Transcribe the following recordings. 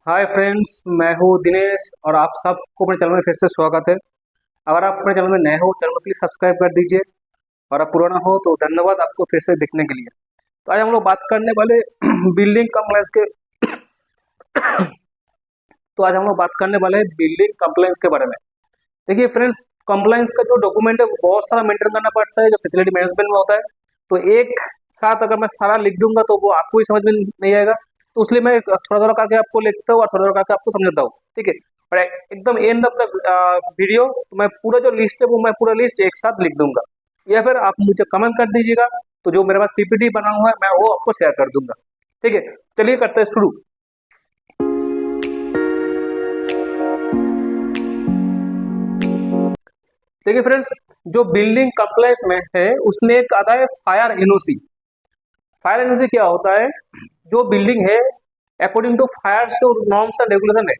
Hi friends, मैं हूँ दिनेश और आप सबको अपने चैनल में फिर से स्वागत है। अगर आप अपने चैनल में नए हो, चैनल को प्लीज़ सब्सक्राइब कर दीजिए और आप पुराना हो तो धन्यवाद आपको फिर से देखने के लिए। तो आज हम लोग बात करने वाले बिल्डिंग कंप्लायंस के तो आज हम लोग बात करने वाले हैं बिल्डिंग कंप्लायंस के बारे में। देखिए फ्रेंड्स, कंप्लायंस का जो डॉक्यूमेंट है वो बहुत सारा मेंटेन करना पड़ता है, जो फैसिलिटी मैनेजमेंट में होता है। तो एक साथ अगर मैं सारा लिख दूंगा तो वो आपको ही समझ में नहीं आएगा, तो इसलिए मैं थोड़ा थोड़ा करके आपको लिखता हूँ और थोड़ा थोड़ा करके आपको समझाता हूँ, ठीक है। और एकदम एंड ऑफ द वीडियो मैं पूरा जो लिस्ट है वो मैं पूरा लिस्ट एक साथ लिख दूंगा, या फिर आप मुझे कमेंट कर दीजिएगा, तो जो मेरे पास पीपीटी बना हुआ है मैं वो आपको शेयर कर दूंगा, ठीक है। चलिए करते हैं शुरू। देखिए फ्रेंड्स, जो बिल्डिंग कंप्लेक्स में है उसमें एक आता है फायर एनओसी। फायर एनओसी क्या होता है? जो बिल्डिंग है अकॉर्डिंग टू फायर जो नॉर्म्स एंड रेगुलेशन है,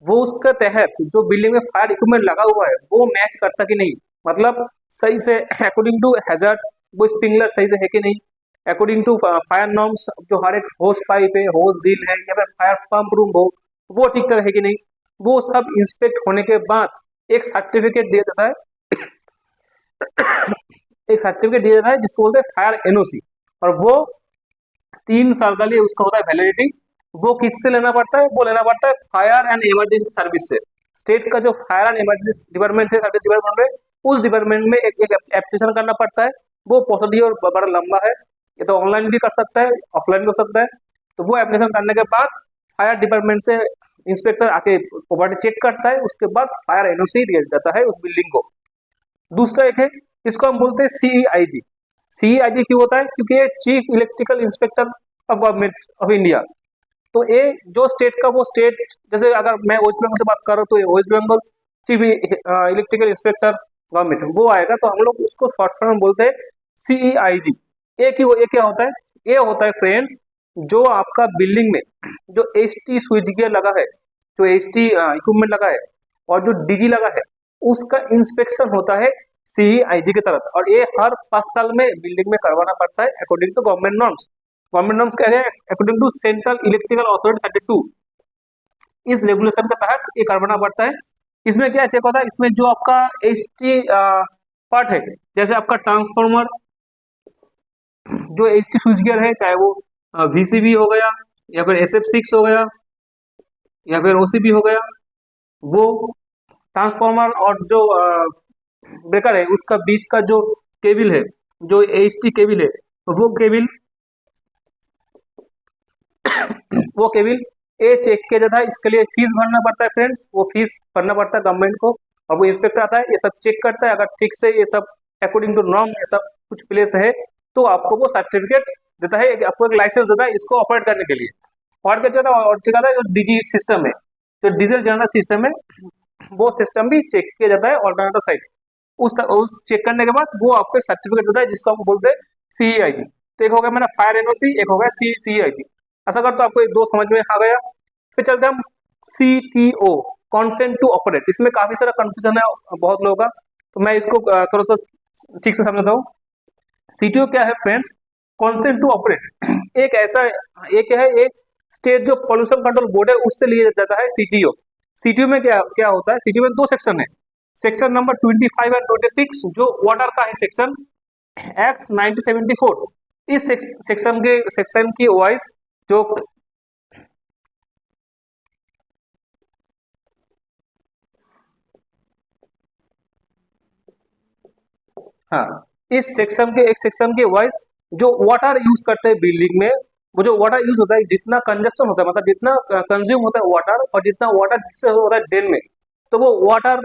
वो उसके तहत जो बिल्डिंग में फायर इक्विपमेंट लगा हुआ है वो मैच करता कि नहीं, मतलब सही से अकॉर्डिंग टू हैजर्ड वो स्प्रिंकलर सही से है कि नहीं, अकॉर्डिंग टू फायर नॉर्म्स जो हर एक होस पाइप है, होस ड्रिल है, या फिर फायर पंप रूम हो वो ठीक ठाक है कि नहीं, वो सब इंस्पेक्ट होने के बाद एक सर्टिफिकेट दिया जाता है। एक सर्टिफिकेट दिया जाता है जिसको बोलते हैं फायर एनओसी, और वो 3 साल का लिए उसका होता है वैलिडिटी। वो किससे लेना पड़ता है? वो लेना पड़ता है फायर एंड इमरजेंसी सर्विस से। स्टेट का जो फायर एंड इमरजेंसी डिपार्टमेंट है, सर्विस डिपार्टमेंट में, उस डिपार्टमेंट में एक एप्लीकेशन करना पड़ता है। वो प्रोसीड्योर बड़ा लंबा है, ये तो ऑनलाइन भी कर सकता है, ऑफलाइन भी हो सकता है। तो वो एप्लीकेशन करने के बाद फायर डिपार्टमेंट से इंस्पेक्टर आके प्रॉपर्टी चेक करता है, उसके बाद फायर एनओसी दिया जाता है उस बिल्डिंग को। दूसरा एक है, इसको हम बोलते हैं सीईआईजी। सीईआईजी क्यों होता है? क्योंकि ये chief electrical inspector of government of India. तो ये जो स्टेट का वो स्टेट, जैसे अगर मैं वेस्ट बंगाल से बात कर रहा हूँ तो ये West Bengal chief electrical inspector government वो आएगा, तो हम लोग उसको शॉर्ट फॉर्म में बोलते हैं सीईआईजी। ये क्या होता है? ये होता है फ्रेंड्स, जो आपका बिल्डिंग में जो एचटी स्विच गियर लगा है, जो एचटी इक्विपमेंट लगा है और जो डीजी लगा है, उसका इंस्पेक्शन होता है सीईआईजी की तरफ, और ये हर 5 साल में बिल्डिंग में करवाना पड़ता है according to government norms. Government norms क्या है? According to central electrical authority 32, इस रेगुलेशन के तहत ये करवाना पड़ता है। इसमें क्या चेक होता है? इसमें जो आपका एचटी पार्ट है, जैसे आपका ट्रांसफॉर्मर, जो एचटी स्विच गियर है, चाहे वो वीसीबी हो गया या फिर SF6 हो गया या फिर ओसीबी हो गया, वो ट्रांसफॉर्मर और जो ब्रेकर है उसका बीच का जो केबल है, जो एचटी केबल है, वो केबल ये चेक किया जाता है। इसके लिए फीस भरना पड़ता है फ्रेंड्स, वो फीस भरना पड़ता है गवर्नमेंट को, और वो इंस्पेक्टर आता है, ये सब चेक करता है। अगर ठीक से ये सब अकॉर्डिंग टू नॉर्म ये सब कुछ प्लेस है तो आपको वो सर्टिफिकेट देता है, आपको एक लाइसेंस देता है इसको ऑपरेट करने के लिए। और क्या चाहता है? और ठीक आता है, जो डीजी सिस्टम है, जो डीजल जनरल सिस्टम है, वो सिस्टम भी चेक किया जाता है ऑल्टरनेटिव साइड। उस चेक करने के बाद वो आपको सर्टिफिकेट देता है जिसको हम बोलते हैं सीईआईजी। तो एक हो गया मेरा फायर एनओसी, एक हो गया सीईआईजी। ऐसा कर तो आपको एक दो समझ में आ गया। फिर चलते हम सीटीओ, कॉन्सेंट टू ऑपरेट। इसमें काफी सारा कंफ्यूजन है बहुत लोगों का, तो मैं इसको थोड़ा सा ठीक से समझाता हूँ। सीटीओ क्या है फ्रेंड्स? कॉन्सेंट टू ऑपरेट एक ऐसा, एक है एक स्टेट जो पोल्यूशन कंट्रोल बोर्ड है उससे लिया जाता है सीटीओ। सीटीओ में क्या क्या होता है? सीटीओ में 2 सेक्शन है, सेक्शन नंबर 25 एंड 26, जो वाटर का है सेक्शन, एक्ट 1974। इस सेक्शन की वाइज जो हाँ, इस सेक्शन के एक सेक्शन के वाइज जो वाटर यूज करते हैं बिल्डिंग में, वो जो वाटर यूज होता है, जितना कंजप्शन होता है, मतलब जितना कंज्यूम होता है वाटर, और जितना वाटर जिससे होता है डेन में, तो वो वाटर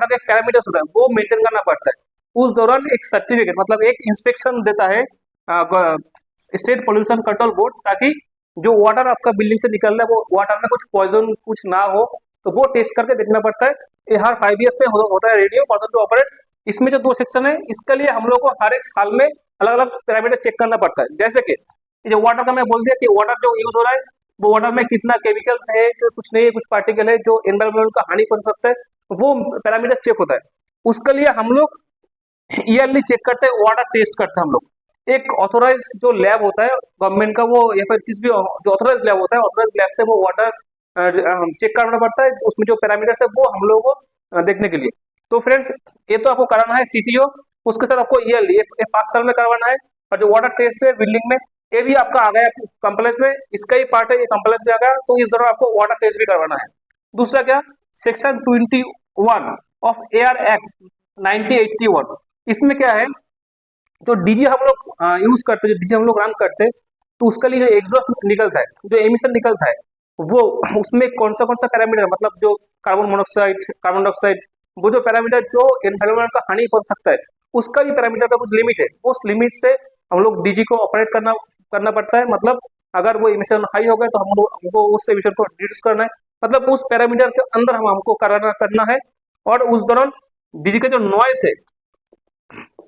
के पैरामीटर्स होता है वो मेंटेन करना पड़ता है। उस दौरान एक सर्टिफिकेट, मतलब एक इंस्पेक्शन देता है स्टेट पोल्यूशन कंट्रोल बोर्ड, ताकि जो वाटर आपका बिल्डिंग से निकल रहा है वो वाटर में कुछ पॉइजन कुछ ना हो, तो वो टेस्ट करके देखना पड़ता है। ये हर 5 ईयर्स में होता है रेडियो पर्सन टू ऑपरेट। इसमें जो 2 सेक्शन है, इसके लिए हम लोग को हर एक साल में अलग अलग पैरामीटर चेक करना पड़ता है। जैसे कि जो वाटर का मैं बोल दिया कि वाटर जो यूज हो रहा है वो वाटर में कितना केमिकल्स है, कुछ नहीं है, कुछ पार्टिकल है जो एनवायरमेंट का हानि पहुंच सकता है, वो पैरामीटर चेक होता है। उसके लिए हम लोग ईयरली चेक करते हैं, वाटर टेस्ट करते हैं हम लोग। एक ऑथोराइज जो लैब होता है गवर्नमेंट का, वो या फिर किसी भी जो ऑथोराइज लैब होता है, ऑथोराइज लैब से वो वाटर चेक करना पड़ता है, उसमें जो पैरामीटर्स है वो हम लोगों को देखने के लिए। तो फ्रेंड्स ये तो आपको कराना है सीटीओ, उसके साथ आपको ईयरली 5 साल में करवाना है। और जो वाटर टेस्ट है बिल्डिंग में, ये भी आपका आ गया कंप्लेंस में, इसका ही पार्ट है, ये कंप्लेंस में आ गया, तो इस दौरान आपको वाटर टेस्ट भी करवाना है। दूसरा क्या, सेक्शन 21 ऑफ एयर एक्ट 1981, इसमें क्या है, जो डीजी हम लोग यूज करते हैं, जो डीजी हम लोग रन करते हैं, तो उसके लिए जो एग्जॉस्ट निकलता है, जो एमिशन निकलता है, वो उसमें कौन सा पैरामीटर, मतलब जो कार्बन मोनोक्साइड, कार्बन डाइऑक्साइड, वो जो पैरामीटर जो एनवायरमेंट का हानि पहुंच सकता है, उसका भी पैरामीटर का कुछ लिमिट है, उस लिमिट से हम लोग डीजी को ऑपरेट करना पड़ता है। मतलब अगर वो इमिशन हाई हो गए तो हमको उस इमिशन को रिड्यूस करना है, मतलब उस पैरामीटर के अंदर हमको करना है। और उस दौरान डीजी का जो नॉइस है,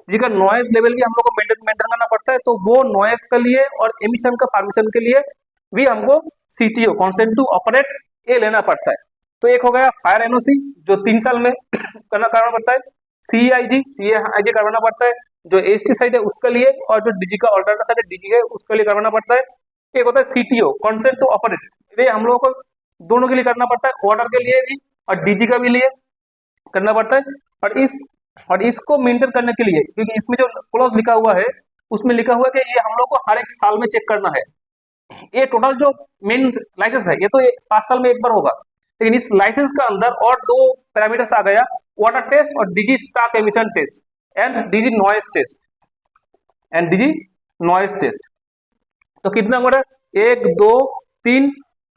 जी का नॉइज लेवल भी हम लोग को मेंटेन करना पड़ता है, तो वो नॉइज के लिए और एमिशन का परमिशन के लिए भी हमको सीटीओ, कॉन्सेंट टू ऑपरेट, ये लेना पड़ता है। तो एक हो गया फायर एनओसी, जो 3 साल में करना पड़ता है। सीआईजी करवाना पड़ता है, जो एसटी साइड है उसके लिए, और जो डीजी का ऑल्टरनेट साइड है डीजी है उसके लिए करवाना पड़ता है। एक होता है सीटीओ, कॉन्सेंट टू ऑपरेट, ये हम लोगों को दोनों के लिए करना पड़ता है, वाटर के लिए भी और डीजी का भी लिए करना पड़ता है। और इसको मेंटेन करने के लिए, क्योंकि इसमें जो क्लॉज लिखा हुआ है, उसमें लिखा हुआ है कि ये हम लोग को हर एक साल में चेक करना है। ये टोटल जो मेन लाइसेंस है, ये तो 5 साल में एक बार होगा, लेकिन इस लाइसेंस का अंदर और 2 पैरामीटर्स आ गया, वाटर टेस्ट और DG stack emission test and DG noise test. तो कितना हो रहा है, 1 2 3,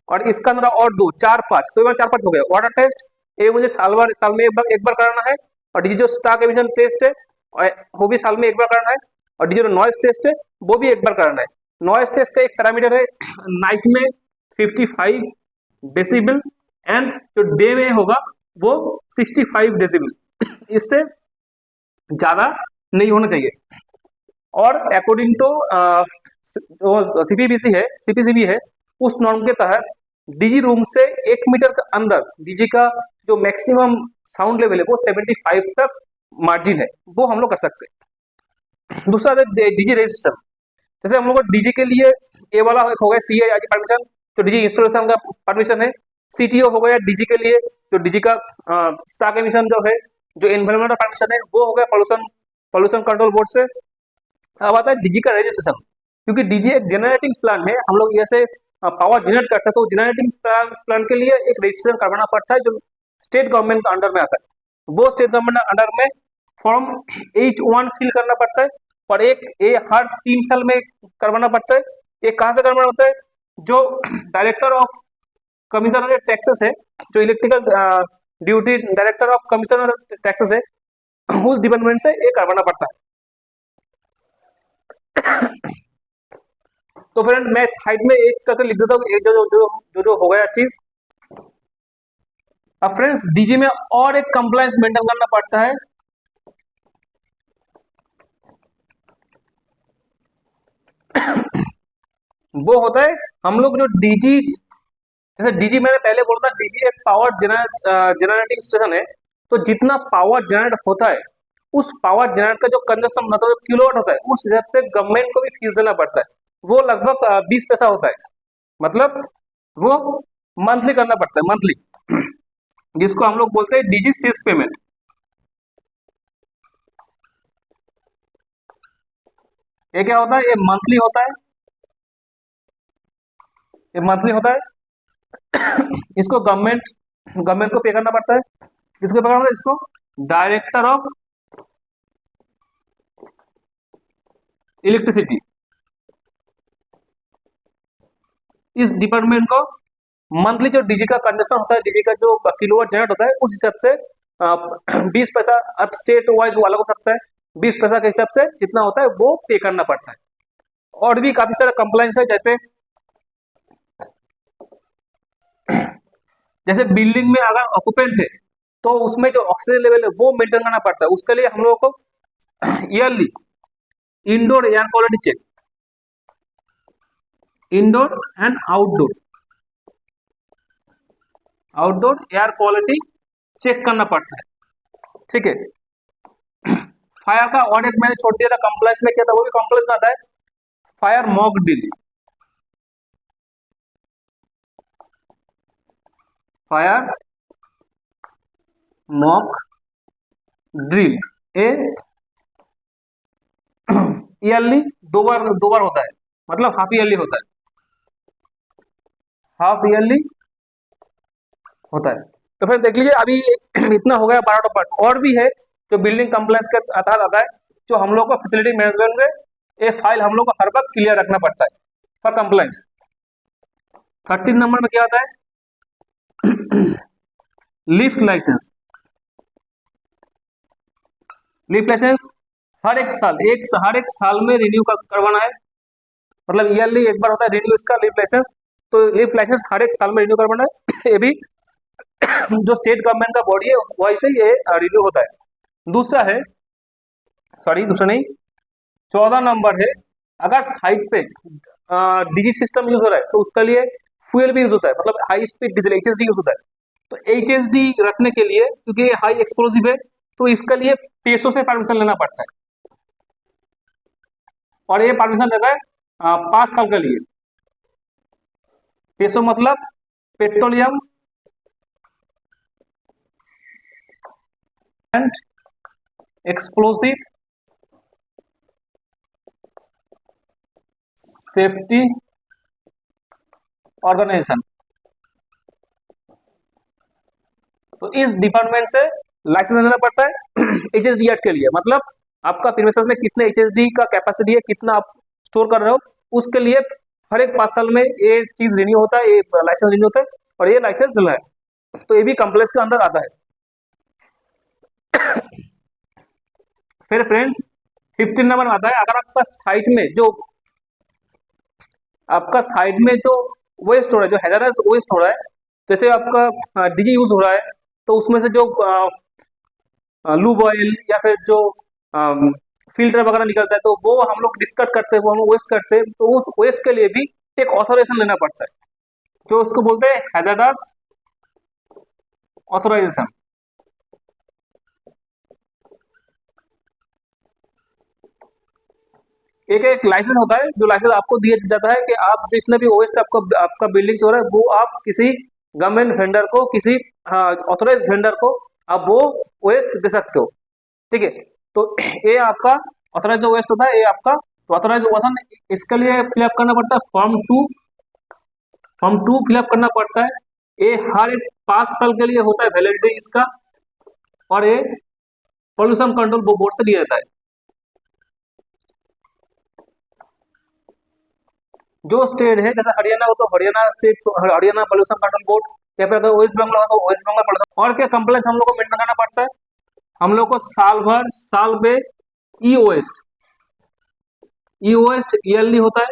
और इसका अंदर और 2 4 5, तो 4 5 हो गया। वाटर टेस्ट ये मुझे साल में एक बार कराना है, और डीजी जो स्टाक एमिशन टेस्ट है वो भी साल में एक बार कराना है, और डीजी जो नॉइज टेस्ट है वो भी एक बार कराना है। नॉइज टेस्ट का एक पैरामीटर है नाइट में 55 डेसिबल, एंड जो डे में होगा वो 65 डेसिबल, इससे ज्यादा नहीं होना चाहिए। और अकॉर्डिंग टू जो सीपीसीबी है, उस नॉर्म के तहत डीजी रूम से 1 मीटर के अंदर डीजी का जो मैक्सिमम साउंड लेवल है वो 75 तक मार्जिन है, वो हम लोग कर सकते हैं। दूसरा है डीजी रजिस्ट्रेशन, जैसे हम लोग को डीजी के लिए ए वाला हो गया सीआईजी परमिशन, जो डीजी इंस्टॉलेशन का परमिशन है। सीटीओ हो गया डीजी के लिए, जो डीजी का स्टाक एमिशन जो है, जो एनवायरमेंटल परमिशन है, वो हो गया पॉल्यूशन कंट्रोल बोर्ड से। अब आता है डीजी का रजिस्ट्रेशन, क्योंकि डीजी एक जनरेटिंग प्लान है, हम लोग जैसे पावर जनरेट करते हैं, तो जनरेटिंग प्लान के लिए एक रजिस्ट्रेशन करवाना पड़ता है, जो स्टेट गवर्नमेंट का अंडर में आता है। वो स्टेट गवर्नमेंट अंडर में फॉर्म H1 फिल करना पड़ता है, और हर 3 साल में करवाना पड़ता है। ये कहाँ से करवाना होता है, जो डायरेक्टर ऑफ कमिश्नर टैक्सेस है, जो electrical duty director of commissioner taxes है, उस डिपार्टमेंट से ये करवाना पड़ता है। तो फ्रेंड मैं साइड में एक करके लिख देता हूँ, जो हो गया चीज। अब फ्रेंड्स डीजी में और एक कंप्लायंस मेंटेन करना पड़ता है, वो होता है हम लोग जो डीजी, जैसे डीजी मैंने पहले बोला था, डीजी एक पावर जनरेटिंग स्टेशन है, तो जितना पावर जनरेट होता है, उस पावर जनरेट का जो कंजप्शन मतलब जो किलोवाट होता है, उस हिसाब से गवर्नमेंट को भी फीस देना पड़ता है। वो लगभग 20 पैसा होता है, मतलब वो मंथली करना पड़ता है, मंथली, जिसको हम लोग बोलते हैं डीजी सीज पेमेंट। ये क्या होता है, ये मंथली होता है, ये मंथली होता है। इसको गवर्नमेंट को पे करना पड़ता है। किसको पे करना पड़ता है, इसको डायरेक्टर ऑफ इलेक्ट्रिसिटी, इस डिपार्टमेंट को मंथली जो डीजी का कंजप्शन होता है, डीजी का जो किलोवाट जनरेट होता है, उस हिसाब से 20 पैसा, अब स्टेट वाइज वो अलग हो सकता है, 20 पैसा के हिसाब से जितना होता है वो पे करना पड़ता है। और भी काफी सारा कंप्लायंस है, जैसे बिल्डिंग में अगर ऑक्यूपेंट है, तो उसमें जो ऑक्सीजन लेवल है वो मेंटेन करना पड़ता है। उसके लिए हम लोगों को yearly indoor air quality check, indoor and outdoor air quality check करना पड़ता है, ठीक है। फायर का और एक मैंने छोड़ दिया था, कंप्लायंस में क्या था, वो भी कंप्लायंस में आता है, fire mock drill. Fire mock drill, a yearly दो बार होता है, मतलब हाफ ईयरली होता है, हाफ ईयरली होता है। तो फिर देख लीजिए अभी इतना हो गया 12 टॉपिक, और भी है जो बिल्डिंग कंप्लेक्स के तहत आता है, जो हम लोग को फैसिलिटी मैनेजमेंट में ये फाइल हम लोग को हर वक्त क्लियर रखना पड़ता है फॉर कंप्लाइंस। 13 नंबर में क्या आता है, लिफ्ट लाइसेंस। लिफ्ट लाइसेंस हर एक साल में रिन्यू करवाना है, मतलब ईयरली एक बार होता है रिन्यू इसका लिफ्ट लाइसेंस। तो लिफ्ट लाइसेंस हर एक साल में रिन्यू करवाना है ये भी जो स्टेट गवर्नमेंट का बॉडी है वही से ये रिन्यू होता है। दूसरा नहीं, 14 नंबर है, अगर साइट पे डीजी सिस्टम यूज हो रहा है तो उसके लिए फ्यूल भी यूज होता है, मतलब high speed diesel HSD use होता है। तो एचएसडी रखने के लिए, क्योंकि ये हाई एक्सप्लोसिव है, तो इसके लिए पेसो से परमिशन लेना पड़ता है, और ये परमिशन लेता है 5 साल के लिए। पेसो मतलब petroleum and explosive safety organisation. तो इस डिपार्टमेंट से लाइसेंस लेना पड़ता है एचएसडी एक्ट के लिए, मतलब आपका प्रीमिसेस में कितने एचएसडी का कैपेसिटी है, कितना आप स्टोर कर रहे हो, उसके लिए हर एक 5 साल में ये चीज रिन्यू होता है, ये लाइसेंस रिन्यू होता है, और ये लाइसेंस मिला है, तो ये भी कॉम्प्लेक्स के अंदर आता है। फिर फ्रेंड्स 15 नंबर आता है, अगर आपका साइट में जो वेस्ट हो रहा है, जो हैजरस वेस्ट हो रहा है, जैसे आपका डीजी यूज हो रहा है, तो उसमें से जो लूब ऑयल या फिर जो फिल्टर वगैरह निकलता है, तो वो हम लोग डिस्कट करते हैं, वो हम वेस्ट करते हैं, तो उस वेस्ट के लिए भी एक ऑथोराइजेशन लेना पड़ता है, जो उसको बोलते हैं हैजरस ऑथोराइजेशन। एक लाइसेंस होता है, जो लाइसेंस आपको दिया जाता है कि आप जितने भी वेस्ट आपका बिल्डिंग हो रहा है, वो आप किसी गवर्नमेंट वेंडर को, किसी ऑथोराइज वेंडर को आप वो वेस्ट दे सकते हो, ठीक है। तो ये आपका ऑथोराइज वेस्ट होता है, ये आपका ऑथोराइज वर्जन, इसके लिए फिलअप करना पड़ता है फॉर्म 2 फिलअप करना पड़ता है। ये हर एक 5 साल के लिए होता है वैलिडिटी इसका, और ये पोल्यूशन कंट्रोल बोर्ड से दिया जाता है। जो स्टेट है, जैसे हरियाणा हो तो हरियाणा पोल्यूशन कंट्रोल बोर्ड, या फिर अगर वेस्ट बंगाल हो तो वेस्ट बंगाल पोल्यूशन। और क्या कंप्लेंट हम लोग को मेंटेन करना पड़ता है, हम लोग को साल पे ई वेस्ट ईयरली होता है।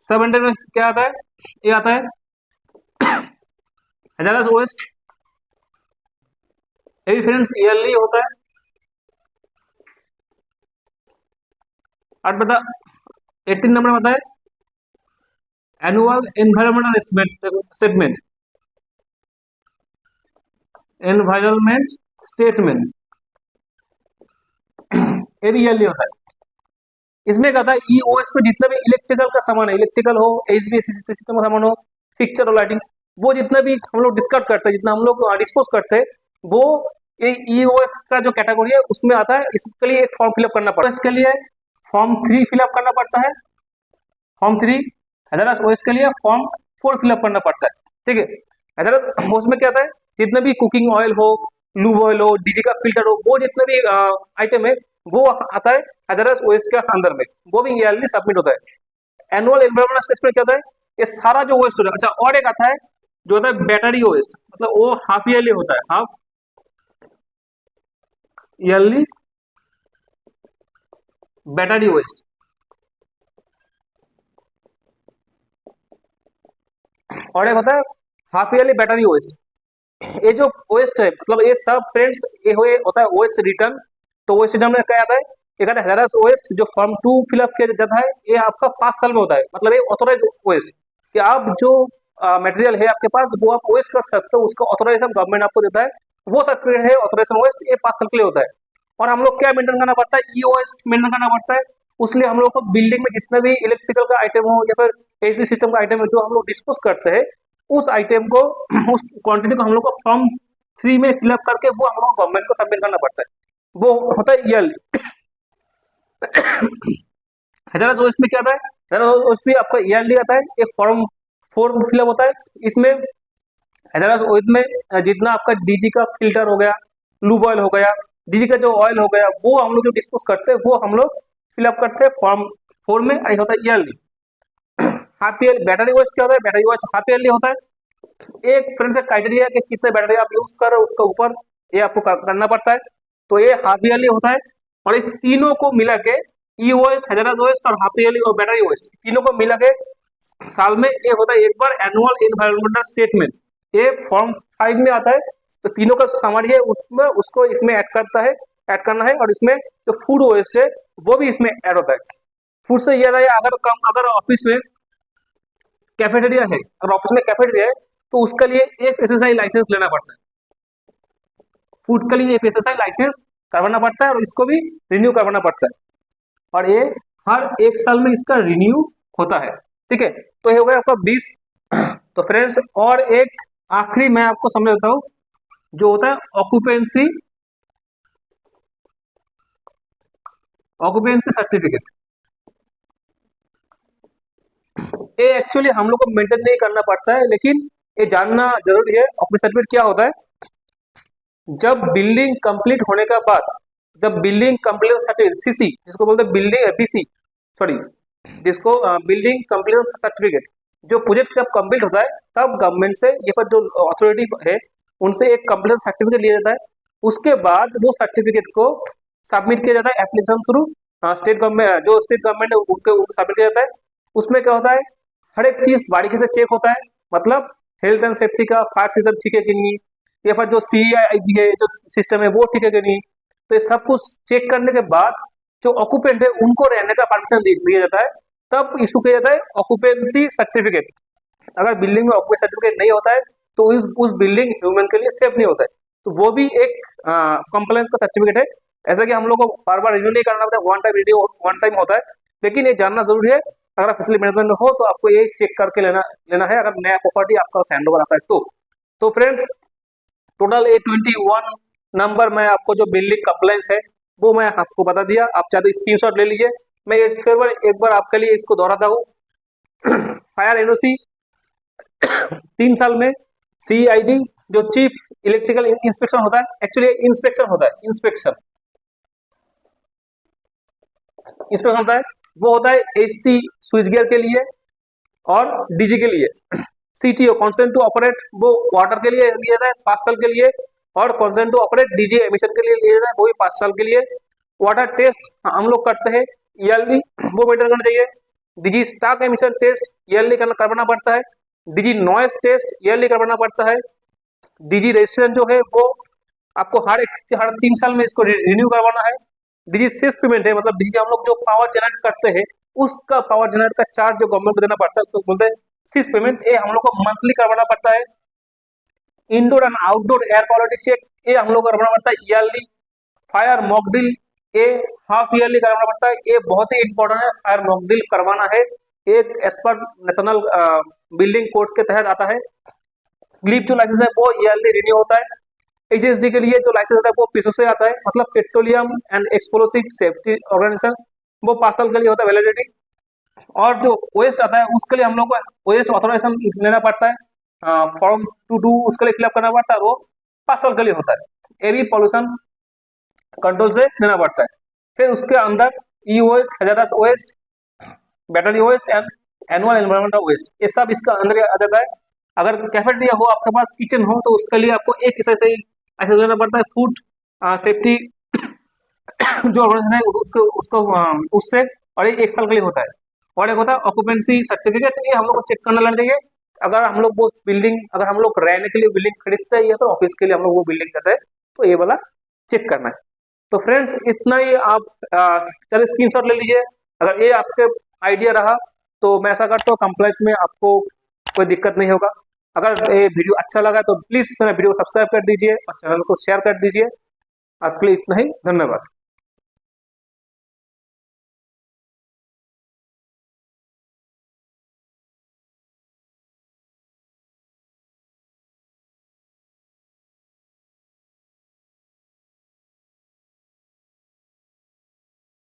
700 में क्या आता है, ये आता है हैजार्डस वेस्ट, ये भी फ्रेंड्स ईयरली होता है। और बता 18 नंबर में बताए एनुअल एनवायरमेंटल स्टेटमेंट, ये भी ईयरली होता है। इसमें क्या था, ईओएस पे जितना भी इलेक्ट्रिकल का सामान है, इलेक्ट्रिकल हो, एचवीएसी सिस्टम का सामान हो, फिक्चर और लाइटिंग, वो जितना भी हम लोग डिस्कस करते हैं, जितना हम लोग डिस्पोज करते हैं, वो ये ईओएस का जो कैटेगरी है उसमें आता है। इसके लिए एक फॉर्म फिलअप करना पड़ता है, इसके लिए फॉर्म 3 फिलअप करना पड़ता है, फॉर्म 3। हैजार्डस वेस्ट के लिए फॉर्म 4 फिलअप करना पड़ता है, ठीक है। हैजार्डस वेस्ट में क्या आता है, जितने भी कुकिंग ऑयल हो, लूब ऑयल हो, डीजी का फिल्टर हो, वो जितने भी आइटम है वो आता है हैजार्डस वेस्ट के अंदर में, वो भी ईयरली सबमिट होता है। एनुअल एनवायरमेंटल स्टेटमेंट क्या होता है, ये सारा जो वेस्ट होता है। अच्छा, और एक आता है जो होता है बैटरी वेस्ट, मतलब वो हाफ ईयरली होता है, हाफ ईयरली बैटरी वेस्ट। और एक होता है हाफ ईयरली बैटरी वेस्ट। ये जो वेस्ट है, मतलब ये सब फ्रेंड्स ये होता है वेस्ट रिटर्न। तो वेस्ट रिटर्न में क्या आता है, एक आता है हैजार्डस वेस्ट जो फॉर्म 2 फिलअप किया जाता है, ये आपका 5 साल में होता है, मतलब ये ऑथोराइज वेस्ट कि आप जो मटेरियल है आपके पास वो आप वेस्ट कर सकते हो, उसका ऑथोराइजेशन गवर्नमेंट आपको देता है, वो सर्टिफिकेट है ऑथोराइजेशन वेस्ट, ये 5 साल के लिए होता है। और हम लोग क्या मेंटेन करना पड़ता है, ईओएस मेंटेन करना पड़ता है, उसलिए हम लोग को बिल्डिंग में जितने भी इलेक्ट्रिकल का आइटम हो या फिर एचवी सिस्टम का आइटम है जो हम लोग डिस्पोज करते हैं, उस आइटम को उस क्वांटिटी को हम लोग को फॉर्म 3 में फिलअप करके वो हम लोग गवर्नमेंट को सबमिट करना पड़ता है। वो होता है ईयरली। हजारा ओएस में क्या आता है, हजारा ओएस में आपका ईयरली आता है, एक फॉर्म 4 फिलअप होता है। इसमें हजारा ओएस में जितना आपका डीजी का फिल्टर हो गया, लूब ऑयल हो गया, डीजी का जो ऑयल हो गया, वो हम लोग जो डिस्पोज करते हैं वो हम लोग फिलअप करते हैं फॉर्म 4 में, आई होता है yearly. Half yearly battery wash क्या होता है, बैटरी वॉश हाफ ईयरली होता है। एक फ्रेंड्स का क्राइटेरिया कि कितने बैटरी आप यूज कर रहे हो उसके ऊपर ये आपको करना पड़ता है, तो ये हाफ ईयरली होता है। और इस तीनों को मिला के ई वेस्ट, हैजार्डस वेस्ट और हाफ ईयरली और बैटरी वेस्ट, तीनों को मिला के साल में ये होता है एक बार एनुअल एनवायरमेंटल स्टेटमेंट, ये फॉर्म 5 में आता है। तो तीनों का समरी है उसमें, उसको इसमें ऐड करना है। और इसमें जो फूड वेस्ट है वो भी इसमें ऐड होता है। फूड से याद आया, अगर ऑफिस में कैफेटेरिया है, अगर ऑफिस में कैफेटेरिया है तो उसके लिए FSSAI लाइसेंस लेना पड़ता है। फूड के लिए FSSAI लाइसेंस करवाना पड़ता है और इसको भी रिन्यू करवाना पड़ता है, और ये हर 1 साल में इसका रिन्यू होता है। ठीक है, तो ये हो गया आपका 20। तो फ्रेंड्स और एक आखिरी मैं आपको समझ देता हूँ जो होता है ऑक्यूपेंसी सर्टिफिकेट। ये एक्चुअली हम लोग को मेंटेन नहीं करना पड़ता है, लेकिन ये जानना जरूरी है। ऑक्यूपेंसी सर्टिफिकेट क्या होता है, जब बिल्डिंग कंप्लीट होने का बाद, जब बिल्डिंग कंप्लीट सर्टिफिकेट CC जिसको बोलते हैं बिल्डिंग BC सॉरी जिसको बिल्डिंग कंप्लीट सर्टिफिकेट, जो प्रोजेक्ट जब कंप्लीट होता है तब गवर्नमेंट से ये पर जो अथॉरिटी है उनसे एक कंप्लीट सर्टिफिकेट लिया जाता है। उसके बाद वो सर्टिफिकेट को सबमिट किया जाता है एप्लीकेशन थ्रू स्टेट गवर्नमेंट, जो स्टेट गवर्नमेंट है उनको सबमिट किया जाता है। उसमें क्या होता है, हर एक चीज बारीकी से चेक होता है, मतलब हेल्थ एंड सेफ्टी का फायर सिस्टम ठीक है कि नहीं, या फिर जो CIG है जो सिस्टम है वो ठीक है कि नहीं। तो ये सब कुछ चेक करने के बाद जो ऑक्यूपेंट है उनको रहने का परमिशन दिया जाता है, तब इशू किया जाता है ऑक्यूपेंसी सर्टिफिकेट। अगर बिल्डिंग में ऑक्यूपेंसी सर्टिफिकेट नहीं होता है तो उस बिल्डिंग ह्यूमन के लिए सेफ नहीं होता है, तो वो भी एक कंप्लायंस का सर्टिफिकेट है। ऐसा कि हम लोग को बार बार रिन्यू नहीं करना पड़ता, वन टाइम होता है, लेकिन ये जानना जरूरी है। अगर फैसिलिटी मैनेजमेंट में हो तो आपको ये चेक करके लेना है, अगर नया प्रॉपर्टी आपका हैंड ओवर आता है तो फ्रेंड्स टोटल A21 नंबर मैं आपको जो बिल्डिंग कंप्लायंस है वो मैं आपको बता दिया। आप चाहे तो स्क्रीनशॉट ले लीजिए। मैं एक बार आपके लिए इसको दोहराता हूँ। फायर NOC 3 साल में, CIG जो चीफ इलेक्ट्रिकल इंस्पेक्शन होता है, एक्चुअली इंस्पेक्शन होता है, इंस्पेक्शन होता है, वो होता है HT स्विच गियर के लिए और DG के लिए। CTO कॉन्सेंट टू ऑपरेट वो वाटर के लिए लिया जाता है 5 साल के लिए, और consent to operate DG emission के लिए लिया जाता है वो भी 5 साल के लिए। वाटर टेस्ट हम लोग करते हैं ईयरली, वो मेंटेन करना चाहिए। DG stock emission test yearly करवाना पड़ता है। DG नॉइस टेस्ट ईयरली करवाना पड़ता है। DG रजिस्ट्रेशन जो है वो आपको हर 3 साल में इसको रिन्यू करवाना है। DG सेस पेमेंट है, मतलब DG हम लोग जो पावर जनरेट करते हैं उसका पावर जनरेट का चार्ज जो गवर्नमेंट को देना पड़ता है उसको बोलते हैं सीस पेमेंट, ये हम लोग को मंथली करवाना पड़ता है। Indoor and outdoor air quality check ये हम लोग को करवाना पड़ता है ईयरली। फायर मॉकड्रिल ये हाफ ईयरली करवाना पड़ता है, ये बहुत ही इंपॉर्टेंट है, फायर मॉकड्रिल करवाना है, एक as per national building code के तहत आता है। ग्लिप जो लाइसेंस है वो ईयरली रिन्यू होता है। HSD के लिए जो लाइसेंस आता है वो PESO से आता है, मतलब petroleum and explosive safety organisation, वो 5 साल के लिए होता है वैलिडिटी। और जो वेस्ट आता है उसके लिए हम लोग को वेस्ट ऑथोराइजेशन लेना पड़ता है, फॉर्म 22 उसके लिए फिलअप करना पड़ता है, वो 5 साल के लिए होता है। ये भी पॉल्यूशन कंट्रोल से लेना पड़ता है। फिर उसके अंदर e waste, hazardous waste, battery waste and annual environmental waste, ये सब इसका अंदर आ जाता है। अगर कैफेटेरिया हो, आपके पास किचन हो, तो उसके लिए आपको एक हिस्से से ऐसे लेना पड़ता है। फूड सेफ्टी जो ऑर्गेनाइजेशन है उसको उससे, और ये 1 साल के लिए होता है। और एक होता है ऑक्यूपेंसी सर्टिफिकेट, ये हम लोग को चेक करना लगना चाहिए। अगर हम लोग वो बिल्डिंग, अगर हम लोग रहने के लिए बिल्डिंग खरीदते हैं या तो ऑफिस के लिए हम लोग वो बिल्डिंग करते हैं, तो ये वाला चेक करना है। तो फ्रेंड्स इतना ही, आप चलिए स्क्रीनशॉट ले लीजिए। अगर ये आपके आइडिया रहा तो मैं ऐसा करता हूँ कंप्लायंस में आपको कोई दिक्कत नहीं होगा। अगर ये वीडियो अच्छा लगा तो प्लीज मेरा वीडियो को सब्सक्राइब कर दीजिए और चैनल को शेयर कर दीजिए। आज के लिए इतना ही, धन्यवाद।